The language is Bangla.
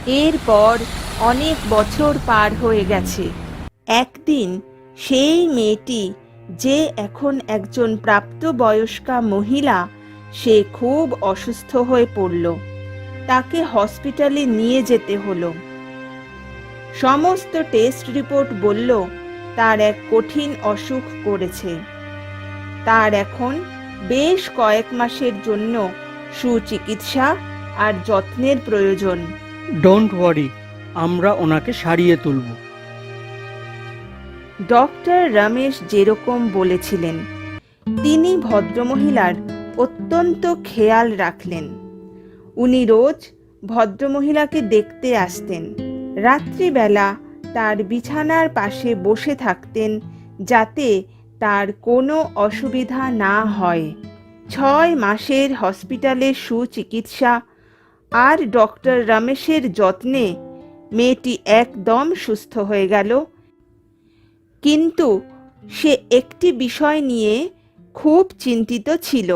এরপর অনেক বছর পার হয়ে গেছে। একদিন সেই মেয়েটি, যে এখন একজন প্রাপ্তবয়স্কা মহিলা, সে খুব অসুস্থ হয়ে পড়ল। তাকে হসপিটালে নিয়ে যেতে হলো। সমস্ত টেস্ট রিপোর্ট বলল তার এক কঠিন অসুখ করেছে। তার এখন বেশ কয়েক মাসের জন্য সুচিকিৎসা আর যত্নের প্রয়োজন। ডোন্ট ওয়ারি, আমরা ওনাকে সারিয়ে তুলব। ডক্টর রমেশ যেরকম বলেছিলেন, তিনি ভদ্রমহিলার অত্যন্ত খেয়াল রাখলেন। উনি রোজ ভদ্রমহিলাকে দেখতে আসতেন। রাত্রিবেলা তার বিছানার পাশে বসে থাকতেন, যাতে তার কোনো অসুবিধা না হয়। 6 মাসের হসপিটালের সুচিকিৎসা আর ডক্টর রমেশের যত্নে মেয়েটি একদম সুস্থ হয়ে গেল। কিন্তু সে একটি বিষয় নিয়ে খুব চিন্তিত ছিল।